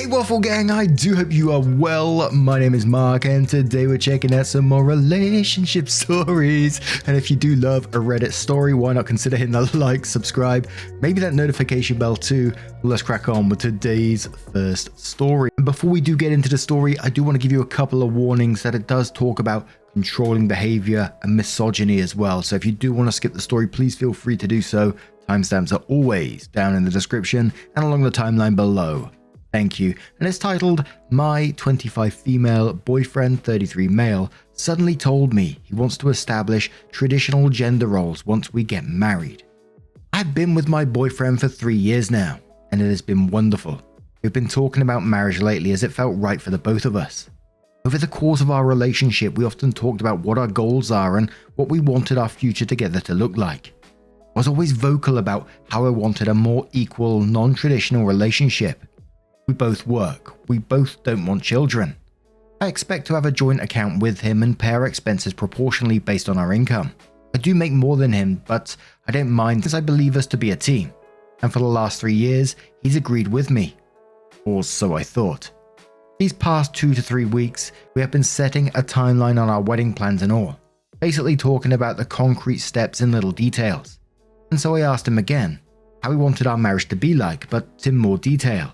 Hey Waffle Gang, I do hope you are well. My name is Mark and today we're checking out some more relationship stories. And if you do love a Reddit story, why not consider hitting the like, subscribe, maybe that notification bell too. Let's crack on with today's first story. And before we do get into the story, I do want to give you a couple of warnings that it does talk about controlling behavior and misogyny as well. So if you do want to skip the story, please feel free to do so. Timestamps are always down in the description and along the timeline below. Thank you. And it's titled, My 25 female boyfriend 33 male suddenly told me he wants to establish traditional gender roles once we get married. I've been with my boyfriend for 3 years now, and it has been wonderful. We've been talking about marriage lately as it felt right for the both of us. Over the course of our relationship, we often talked about what our goals are and what we wanted our future together to look like. I was always vocal about how I wanted a more equal, non-traditional relationship. We both work. We both don't want children. I expect to have a joint account with him and pay our expenses proportionally based on our income. I do make more than him, but I don't mind since I believe us to be a team. And for the last 3 years, he's agreed with me. Or so I thought. These past 2 to 3 weeks, we have been setting a timeline on our wedding plans and all. Basically talking about the concrete steps and little details. And so I asked him again, how he wanted our marriage to be like, but in more detail.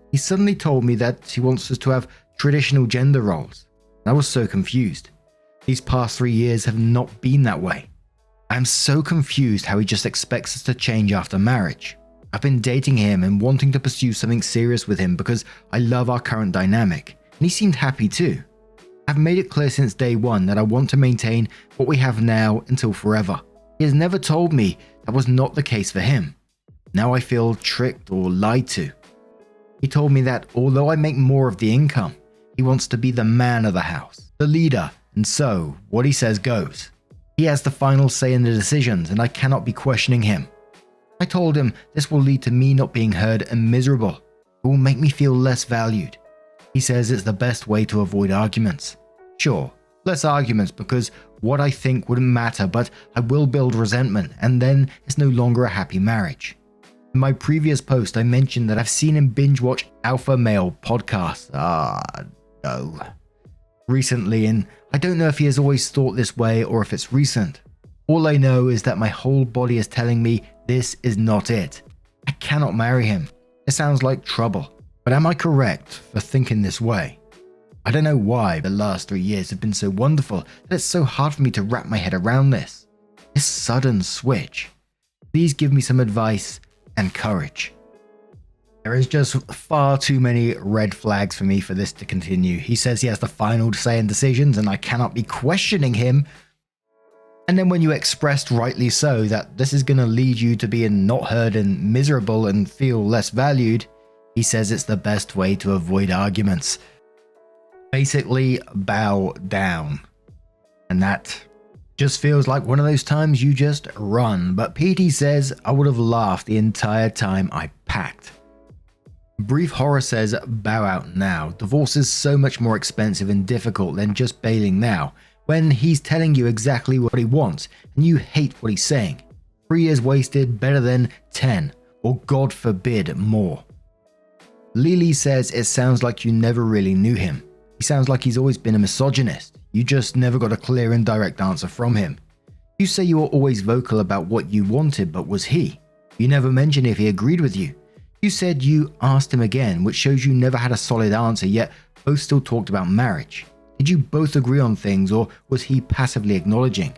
He suddenly told me that he wants us to have traditional gender roles. I was so confused. These past 3 years have not been that way. I am so confused how he just expects us to change after marriage. I've been dating him and wanting to pursue something serious with him because I love our current dynamic, and he seemed happy too. I've made it clear since day one that I want to maintain what we have now until forever. He has never told me that was not the case for him. Now I feel tricked or lied to. He told me that although I make more of the income, he wants to be the man of the house, the leader, and so what he says goes. He has the final say in the decisions and I cannot be questioning him. I told him this will lead to me not being heard and miserable. It will make me feel less valued. He says it's the best way to avoid arguments. Sure, less arguments because what I think wouldn't matter, but I will build resentment and then it's no longer a happy marriage. In my previous post, I mentioned that I've seen him binge watch alpha male podcasts. No. Recently, and I don't know if he has always thought this way or if it's recent. All I know is that my whole body is telling me this is not it. I cannot marry him. It sounds like trouble. But am I correct for thinking this way? I don't know why the last 3 years have been so wonderful that it's so hard for me to wrap my head around this. This sudden switch. Please give me some advice and courage. There is just far too many red flags for me for this to continue. He says he has the final say in decisions and I cannot be questioning him. And then when you expressed rightly so that this is going to lead you to being not heard and miserable and feel less valued, he says it's the best way to avoid arguments. Basically, bow down. And that just feels like one of those times you just run. But PT says, I would have laughed the entire time I packed. Brief Horror says, bow out now. Divorce is so much more expensive and difficult than just bailing now, when he's telling you exactly what he wants and you hate what he's saying. 3 years wasted better than 10, or God forbid more. Lily says, it sounds like you never really knew him. He sounds like he's always been a misogynist. You just never got a clear and direct answer from him. You say you were always vocal about what you wanted, but was he? You never mentioned if he agreed with you. You said you asked him again, which shows you never had a solid answer, yet both still talked about marriage. Did you both agree on things, or was he passively acknowledging?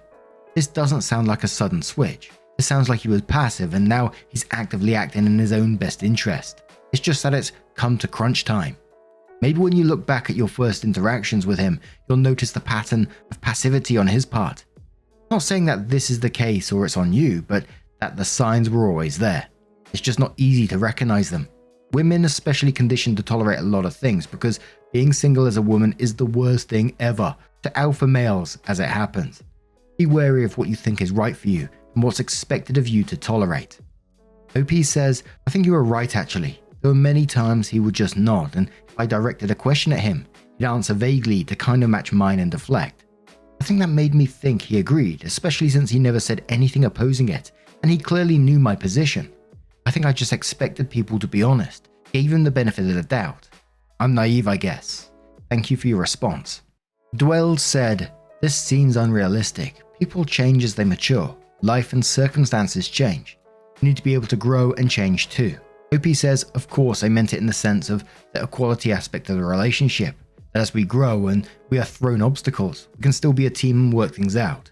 This doesn't sound like a sudden switch. It sounds like he was passive and now he's actively acting in his own best interest. It's just that it's come to crunch time. Maybe when you look back at your first interactions with him, you'll notice the pattern of passivity on his part. I'm not saying that this is the case or it's on you, but that the signs were always there. It's just not easy to recognize them. Women are especially conditioned to tolerate a lot of things because being single as a woman is the worst thing ever to alpha males as it happens. Be wary of what you think is right for you and what's expected of you to tolerate. OP says, I think you were right actually. There were many times he would just nod, and if I directed a question at him, he'd answer vaguely to kind of match mine and deflect. I think that made me think he agreed, especially since he never said anything opposing it, and he clearly knew my position. I think I just expected people to be honest, gave him the benefit of the doubt. I'm naive, I guess. Thank you for your response. Dwell said, this seems unrealistic. People change as they mature. Life and circumstances change. You need to be able to grow and change too. OP says, of course, I meant it in the sense of the equality aspect of the relationship. That as we grow and we are thrown obstacles, we can still be a team and work things out.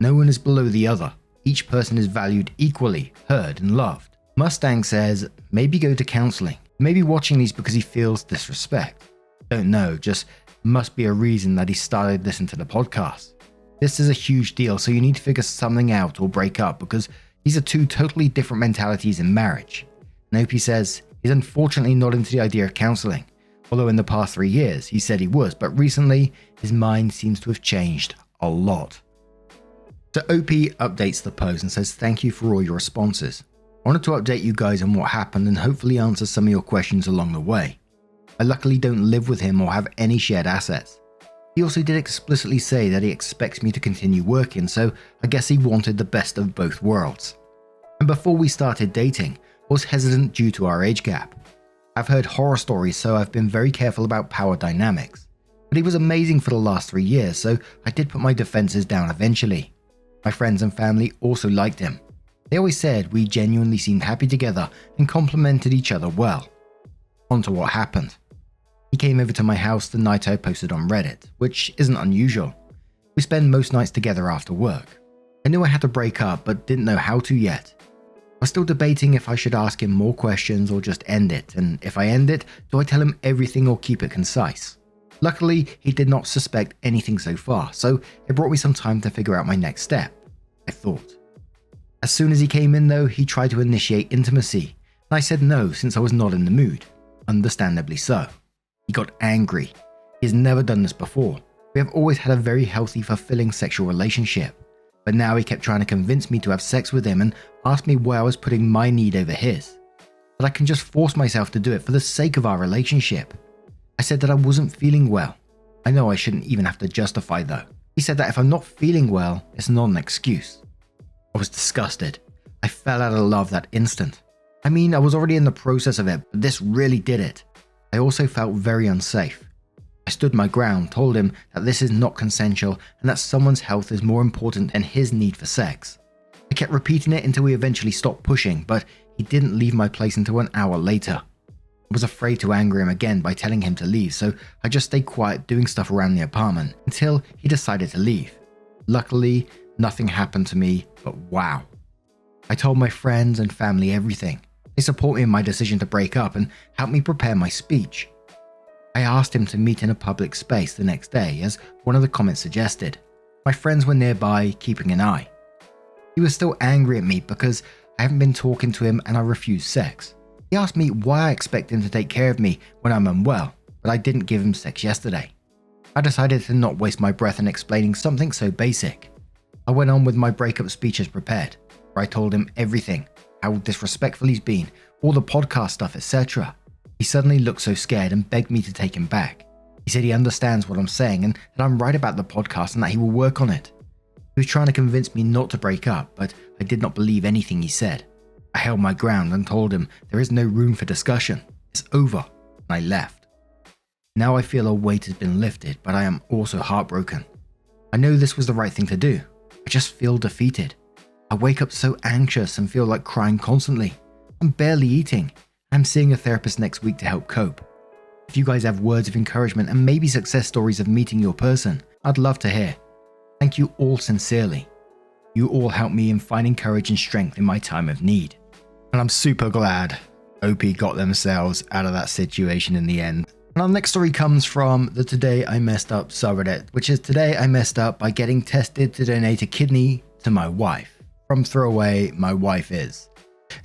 No one is below the other. Each person is valued equally, heard and loved. Mustang says, maybe go to counseling. Maybe watching these because he feels disrespect. Don't know, just must be a reason that he started listening to the podcast. This is a huge deal, so you need to figure something out or break up because these are two totally different mentalities in marriage. And OP says, he's unfortunately not into the idea of counseling. Although in the past 3 years he said he was, but recently his mind seems to have changed a lot. So OP updates the post and says, thank you for all your responses. I wanted to update you guys on what happened and hopefully answer some of your questions along the way. I luckily don't live with him or have any shared assets. He also did explicitly say that he expects me to continue working, so I guess he wanted the best of both worlds. And before we started dating, I was hesitant due to our age gap. I've heard horror stories, so I've been very careful about power dynamics. But he was amazing for the last 3 years, so I did put my defenses down eventually. My friends and family also liked him. They always said we genuinely seemed happy together and complemented each other well. On to what happened. He came over to my house the night I posted on Reddit, which isn't unusual. We spend most nights together after work. I knew I had to break up, but didn't know how to yet. I was still debating if I should ask him more questions or just end it, and if I end it, do I tell him everything or keep it concise? Luckily, he did not suspect anything so far, so it brought me some time to figure out my next step, I thought. As soon as he came in though, he tried to initiate intimacy, and I said no since I was not in the mood, understandably so. He got angry. He has never done this before. We have always had a very healthy, fulfilling sexual relationship. But now he kept trying to convince me to have sex with him and asked me why I was putting my need over his. That I can just force myself to do it for the sake of our relationship. I said that I wasn't feeling well. I know I shouldn't even have to justify though. He said that if I'm not feeling well, it's not an excuse. I was disgusted. I fell out of love that instant. I mean, I was already in the process of it, but this really did it. I also felt very unsafe. I stood my ground, told him that this is not consensual and that someone's health is more important than his need for sex. I kept repeating it until we eventually stopped pushing, but he didn't leave my place until an hour later. I was afraid to anger him again by telling him to leave, so I just stayed quiet doing stuff around the apartment until he decided to leave. Luckily, nothing happened to me, but wow. I told my friends and family everything. They support me in my decision to break up and helped me prepare my speech. I asked him to meet in a public space the next day, as one of the comments suggested. My friends were nearby, keeping an eye. He was still angry at me because I haven't been talking to him and I refused sex. He asked me why I expect him to take care of me when I'm unwell, but I didn't give him sex yesterday. I decided to not waste my breath in explaining something so basic. I went on with my breakup speech as prepared, where I told him everything, how disrespectful he's been, all the podcast stuff, etc. He suddenly looked so scared and begged me to take him back. He said he understands what I'm saying and that I'm right about the podcast and that he will work on it. He was trying to convince me not to break up, but I did not believe anything he said. I held my ground and told him there is no room for discussion. It's over, and I left. Now I feel a weight has been lifted, but I am also heartbroken. I know this was the right thing to do. I just feel defeated. I wake up so anxious and feel like crying constantly. I'm barely eating. I'm seeing a therapist next week to help cope. If you guys have words of encouragement and maybe success stories of meeting your person, I'd love to hear. Thank you all sincerely. You all help me in finding courage and strength in my time of need. And I'm super glad OP got themselves out of that situation in the end. And our next story comes from the Today I Messed Up subreddit, which is today I messed up by getting tested to donate a kidney to my wife. From throwaway, my wife is.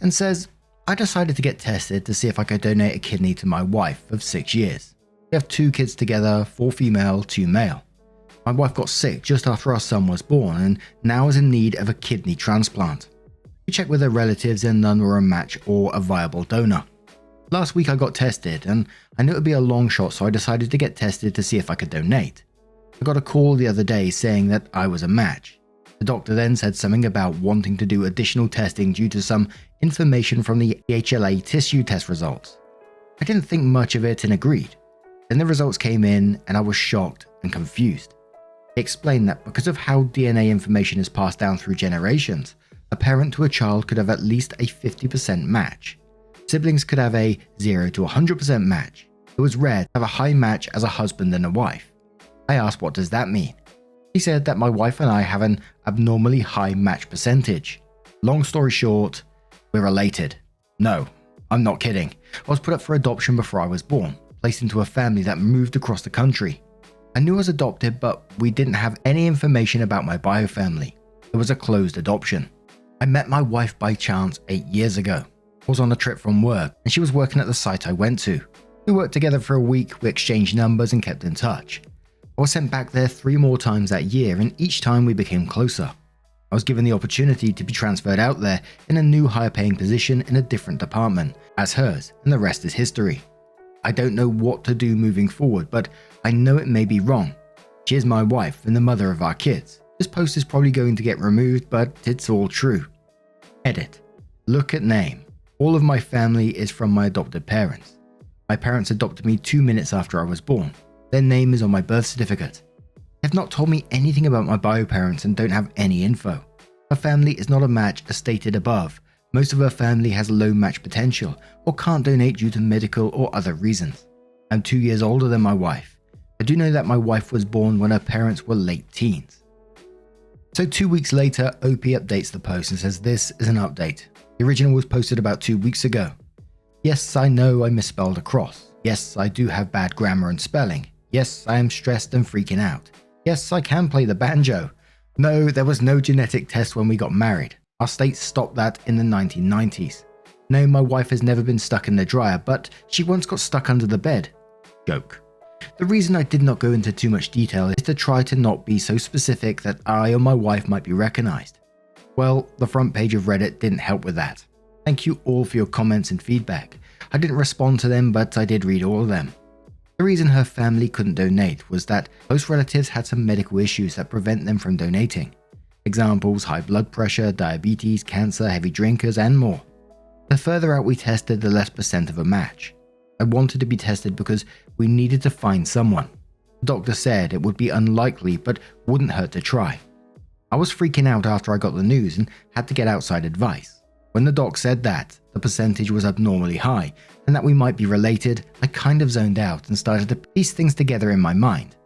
And says, I decided to get tested to see if I could donate a kidney to my wife of 6 years. We have 2 kids together, 4 female, 2 male. My wife got sick just after our son was born and now is in need of a kidney transplant. We checked with her relatives and none were a match or a viable donor. Last week I got tested and I knew it would be a long shot, so I decided to get tested to see if I could donate. I got a call the other day saying that I was a match. The doctor then said something about wanting to do additional testing due to some information from the HLA tissue test results. I didn't think much of it and agreed. Then the results came in and I was shocked and confused. He explained that because of how DNA information is passed down through generations, a parent to a child could have at least a 50% match. Siblings could have a 0 to 100% match. It was rare to have a high match as a husband and a wife. I asked, what does that mean? He said that my wife and I have an abnormally high match percentage. Long story short, we're related. No, I'm not kidding. I was put up for adoption before I was born, placed into a family that moved across the country. I knew I was adopted, but we didn't have any information about my bio family. It was a closed adoption. I met my wife by chance 8 years ago. I was on a trip from work and she was working at the site I went to. We worked together for a week, we exchanged numbers and kept in touch. I was sent back there 3 more times that year and each time we became closer. I was given the opportunity to be transferred out there in a new higher paying position in a different department as hers, and the rest is history. I don't know what to do moving forward, but I know it may be wrong. She is my wife and the mother of our kids. This post is probably going to get removed, but it's all true. Edit. Look at name. All of my family is from my adopted parents. My parents adopted me 2 minutes after I was born. Their name is on my birth certificate. They have not told me anything about my bio parents and don't have any info. Her family is not a match as stated above. Most of her family has low match potential or can't donate due to medical or other reasons. I'm 2 years older than my wife. I do know that my wife was born when her parents were late teens. So 2 weeks later, OP updates the post and says this is an update. The original was posted about 2 weeks ago. Yes, I know I misspelled across. Yes, I do have bad grammar and spelling. Yes, I am stressed and freaking out. Yes, I can play the banjo. No, there was no genetic test when we got married. Our state stopped that in the 1990s. No, my wife has never been stuck in the dryer, but she once got stuck under the bed. Joke. The reason I did not go into too much detail is to try to not be so specific that I or my wife might be recognized. Well, the front page of Reddit didn't help with that. Thank you all for your comments and feedback. I didn't respond to them, but I did read all of them. The reason her family couldn't donate was that close relatives had some medical issues that prevent them from donating. Examples: high blood pressure, diabetes, cancer, heavy drinkers, and more. The further out we tested, the less percent of a match. I wanted to be tested because we needed to find someone. The doctor said it would be unlikely, but wouldn't hurt to try. I was freaking out after I got the news and had to get outside advice. When the doc said that the percentage was abnormally high and that we might be related, I kind of zoned out and started to piece things together in my mind.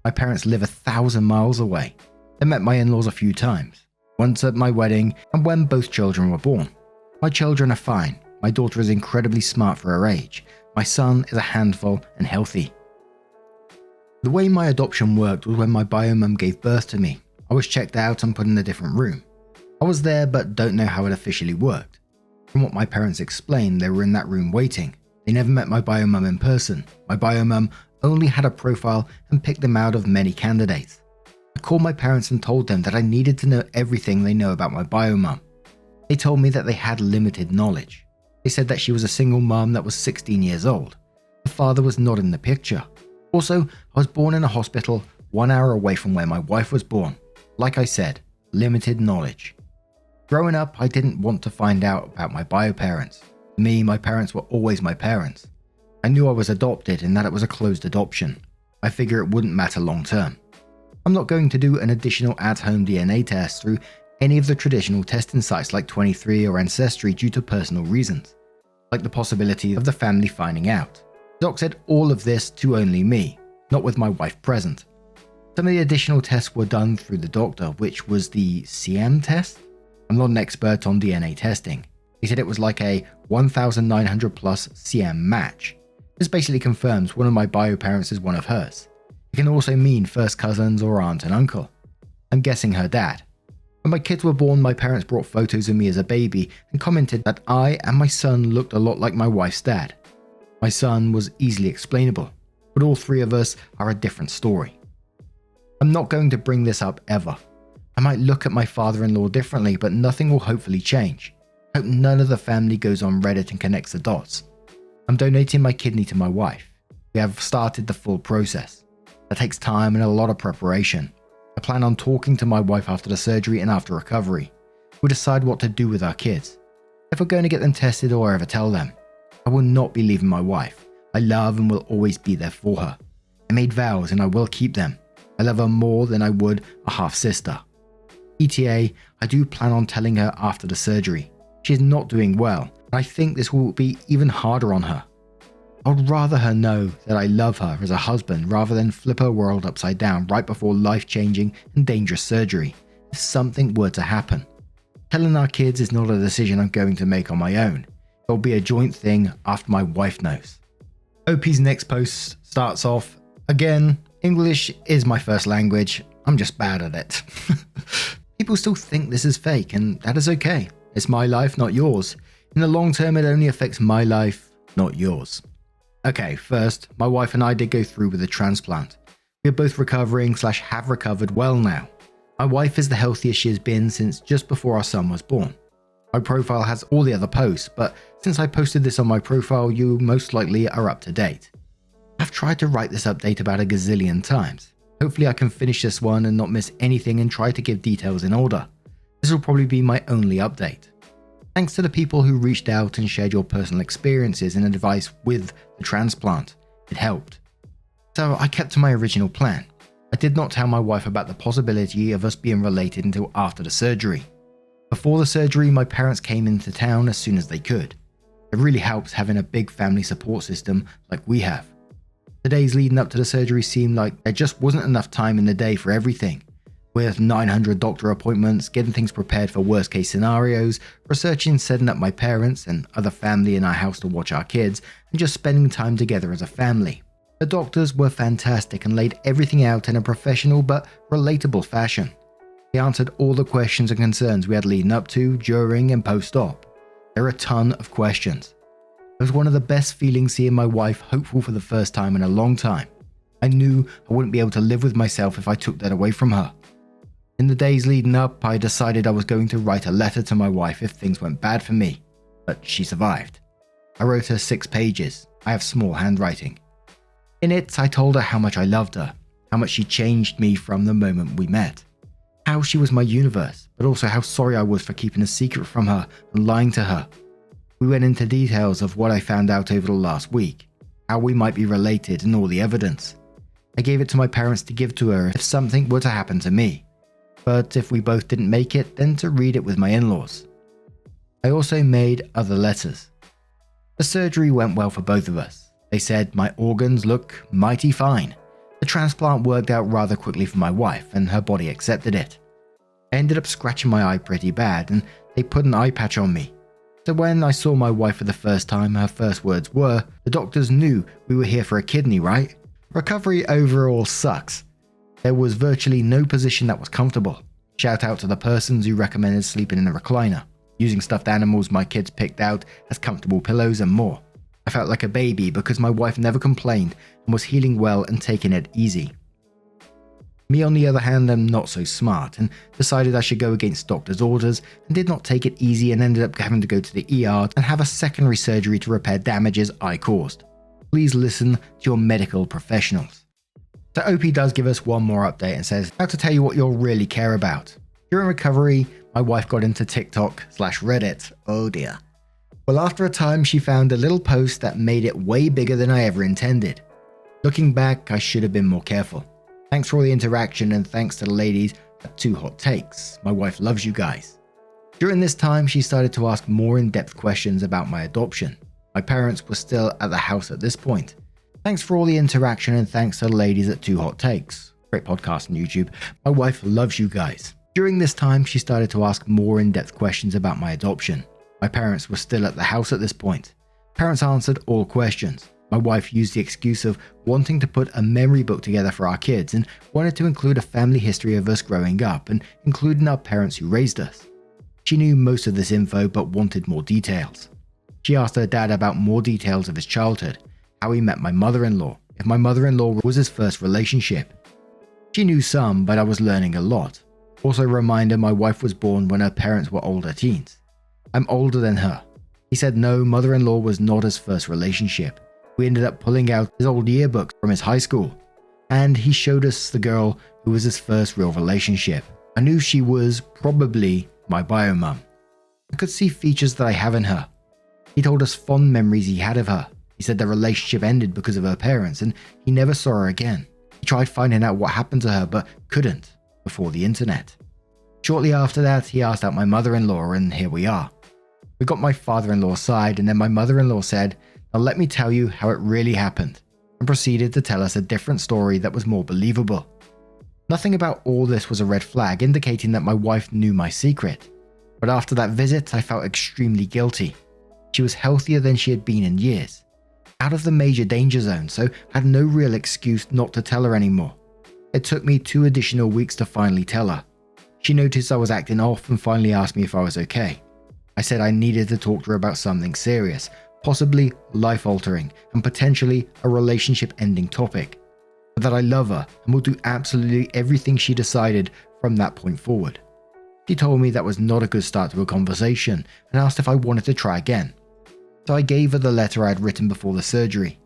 My parents live 1,000 miles away. I met my in-laws a few times, once at my wedding and when both children were born. My children are fine. My daughter is incredibly smart for her age. My son is a handful and healthy. The way my adoption worked was when my bio mum gave birth to me. I was checked out and put in a different room. I was there but don't know how it officially worked. From what my parents explained, they were in that room waiting. They never met my bio mum in person. My bio mum only had a profile and picked them out of many candidates. I called my parents and told them that I needed to know everything they know about my bio mum. They told me that they had limited knowledge. They said that she was a single mum that was 16 years old. The father was not in the picture. Also, I was born in a hospital 1 hour away from where my wife was born. Like I said, limited knowledge. Growing up, I didn't want to find out about my bio parents. To me, my parents were always my parents. I knew I was adopted and that it was a closed adoption. I figure it wouldn't matter long term. I'm not going to do an additional at-home DNA test through any of the traditional testing sites like 23 or Ancestry due to personal reasons, like the possibility of the family finding out. Doc said all of this to only me, not with my wife present. Some of the additional tests were done through the doctor, which was the CM test. I'm not an expert on DNA testing. He said it was like a 1,900 plus CM match. This basically confirms one of my bio parents is one of hers. It can also mean first cousins or aunt and uncle. I'm guessing her dad. When my kids were born, my parents brought photos of me as a baby and commented that I and my son looked a lot like my wife's dad. My son was easily explainable, but all three of us are a different story. I'm not going to bring this up ever. I might look at my father-in-law differently, but nothing will hopefully change. I hope none of the family goes on Reddit and connects the dots. I'm donating my kidney to my wife. We have started the full process. That takes time and a lot of preparation. I plan on talking to my wife after the surgery and after recovery. We'll decide what to do with our kids. If we're going to get them tested or ever tell them. I will not be leaving my wife. I love and will always be there for her. I made vows and I will keep them. I love her more than I would a half-sister. ETA, I do plan on telling her after the surgery. She is not doing well, and I think this will be even harder on her. I would rather her know that I love her as a husband rather than flip her world upside down right before life-changing and dangerous surgery if something were to happen. Telling our kids is not a decision I'm going to make on my own. It will be a joint thing after my wife knows. OP's next post starts off, again, English is my first language, I'm just bad at it. People still think this is fake, and that is okay. It's my life, not yours. In the long term, it only affects my life, not yours. Okay, first, my wife and I did go through with a transplant. We are both recovering/have recovered well now. My wife is the healthiest she has been since just before our son was born. My profile has all the other posts, but since I posted this on my profile, you most likely are up to date. I've tried to write this update about a gazillion times. Hopefully I can finish this one and not miss anything and try to give details in order. This will probably be my only update. Thanks to the people who reached out and shared your personal experiences and advice with the transplant. It helped. So I kept to my original plan. I did not tell my wife about the possibility of us being related until after the surgery. Before the surgery, my parents came into town as soon as they could. It really helps having a big family support system like we have. The days leading up to the surgery seemed like there just wasn't enough time in the day for everything. With 900 doctor appointments, getting things prepared for worst case scenarios, researching setting up my parents and other family in our house to watch our kids, and just spending time together as a family. The doctors were fantastic and laid everything out in a professional but relatable fashion. They answered all the questions and concerns we had leading up to, during, and post-op. There are a ton of questions. It was one of the best feelings seeing my wife hopeful for the first time in a long time. I knew I wouldn't be able to live with myself if I took that away from her. In the days leading up, I decided I was going to write a letter to my wife if things went bad for me, but she survived. I wrote her 6 pages. I have small handwriting. In it, I told her how much I loved her, how much she changed me from the moment we met, how she was my universe, but also how sorry I was for keeping a secret from her and lying to her. We went into details of what I found out over the last week, how we might be related and all the evidence. I gave it to my parents to give to her if something were to happen to me. But if we both didn't make it, then to read it with my in-laws. I also made other letters. The surgery went well for both of us. They said my organs look mighty fine. The transplant worked out rather quickly for my wife, and her body accepted it. I ended up scratching my eye pretty bad, and they put an eye patch on me. So when I saw my wife for the first time, her first words were, "The doctors knew we were here for a kidney, right?" Recovery overall sucks. There was virtually no position that was comfortable. Shout out to the persons who recommended sleeping in a recliner, using stuffed animals my kids picked out as comfortable pillows and more. I felt like a baby because my wife never complained and was healing well and taking it easy. Me on the other hand am not so smart and decided I should go against doctor's orders and did not take it easy and ended up having to go to the ER and have a secondary surgery to repair damages I caused. Please listen to your medical professionals. So OP does give us one more update and says, how to tell you what you'll really care about. During recovery, my wife got into TikTok/Reddit. Oh dear. Well, after a time, she found a little post that made it way bigger than I ever intended. Looking back, I should have been more careful. Thanks for all the interaction and thanks to the ladies at 2 Hot Takes. My wife loves you guys. During this time, she started to ask more in-depth questions about my adoption. My parents were still at the house at this point. Thanks for all the interaction and thanks to the ladies at 2 Hot Takes. Great podcast on YouTube. My wife loves you guys. During this time, she started to ask more in-depth questions about my adoption. My parents were still at the house at this point. Parents answered all questions. My wife used the excuse of wanting to put a memory book together for our kids and wanted to include a family history of us growing up and including our parents who raised us. She knew most of this info but wanted more details. She asked her dad about more details of his childhood, how he met my mother-in-law, if my mother-in-law was his first relationship. She knew some, but I was learning a lot. Also a reminder my wife was born when her parents were older teens. I'm older than her. He said no, mother-in-law was not his first relationship. We ended up pulling out his old yearbooks from his high school, and he showed us the girl who was his first real relationship. I knew she was probably my bio mum. I could see features that I have in her. He told us fond memories he had of her. He said their relationship ended because of her parents and he never saw her again. He tried finding out what happened to her but couldn't before the internet. Shortly after that, he asked out my mother-in-law and here we are. We got my father-in-law's side and then my mother-in-law said, "Now let me tell you how it really happened," and proceeded to tell us a different story that was more believable. Nothing about all this was a red flag indicating that my wife knew my secret. But after that visit, I felt extremely guilty. She was healthier than she had been in years, out of the major danger zone, so had no real excuse not to tell her anymore. It took me 2 additional weeks to finally tell her. She noticed I was acting off and finally asked me if I was okay. I said I needed to talk to her about something serious, possibly life-altering and potentially a relationship-ending topic, but that I love her and will do absolutely everything she decided from that point forward. She told me that was not a good start to a conversation and asked if I wanted to try again. So I gave her the letter I had written before the surgery.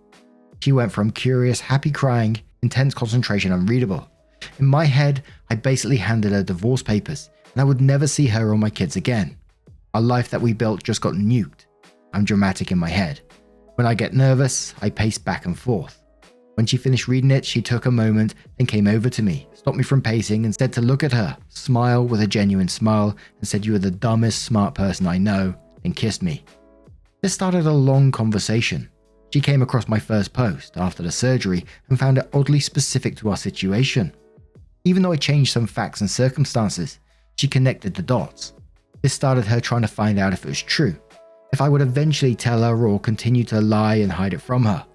She went from curious, happy crying, intense concentration, unreadable. In my head, I basically handed her divorce papers and I would never see her or my kids again. Our life that we built just got nuked. I'm dramatic in my head. When I get nervous, I pace back and forth. When she finished reading it, she took a moment, then came over to me, stopped me from pacing and said to look at her, smile with a genuine smile, and said, "You are the dumbest smart person I know," and kissed me. This started a long conversation. She came across my first post after the surgery and found it oddly specific to our situation. Even though I changed some facts and circumstances, she connected the dots. This started her trying to find out if it was true, if I would eventually tell her or continue to lie and hide it from her.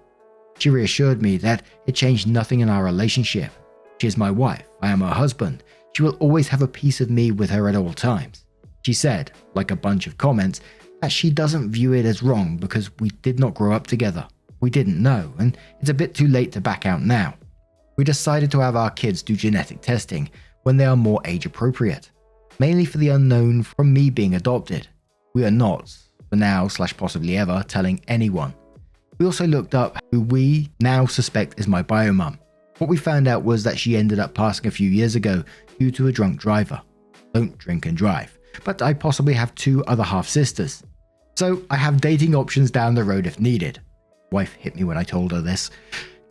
She reassured me that it changed nothing in our relationship. She is my wife, I am her husband, she will always have a piece of me with her at all times. She said, like a bunch of comments, that she doesn't view it as wrong because we did not grow up together. We didn't know, and it's a bit too late to back out now. We decided to have our kids do genetic testing when they are more age appropriate, mainly for the unknown from me being adopted. We are not, for now / possibly ever, telling anyone. We also looked up who we now suspect is my biomum. What we found out was that she ended up passing a few years ago due to a drunk driver. Don't drink and drive. But I possibly have 2 other half-sisters. So I have dating options down the road if needed. Wife hit me when I told her this.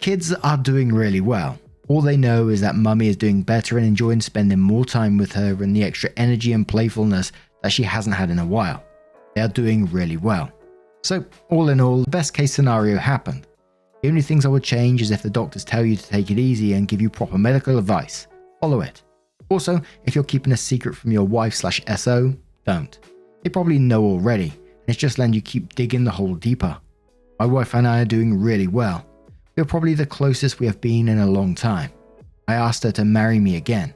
Kids are doing really well. All they know is that mummy is doing better and enjoying spending more time with her and the extra energy and playfulness that she hasn't had in a while. They are doing really well. So all in all, the best case scenario happened. The only things I would change is if the doctors tell you to take it easy and give you proper medical advice. Follow it. Also, if you're keeping a secret from your wife / SO, don't. They probably know already, and it's just letting you keep digging the hole deeper. My wife and I are doing really well. We are probably the closest we have been in a long time. I asked her to marry me again.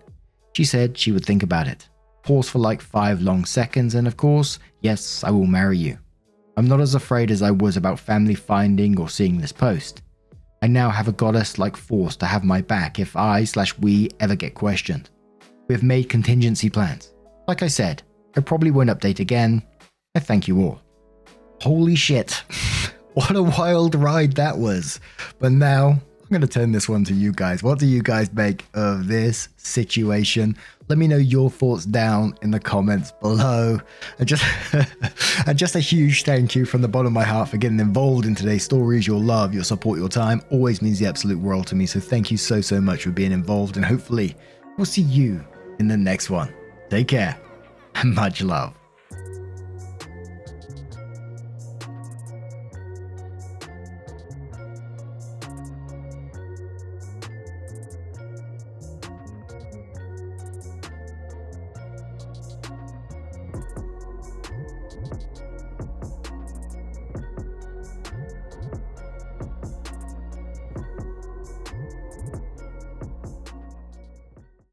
She said she would think about it. Pause for like 5 long seconds and of course, yes, I will marry you. I'm not as afraid as I was about family finding or seeing this post. I now have a goddess-like force to have my back if I/we ever get questioned. We have made contingency plans. Like I said, I probably won't update again. I thank you all. Holy shit. What a wild ride that was. But now, I'm going to turn this one to you guys. What do you guys make of this situation? Let me know your thoughts down in the comments below. And just a huge thank you from the bottom of my heart for getting involved in today's stories. Your love, your support, your time always means the absolute world to me. So thank you so much for being involved. And hopefully, we'll see you in the next one. Take care and much love.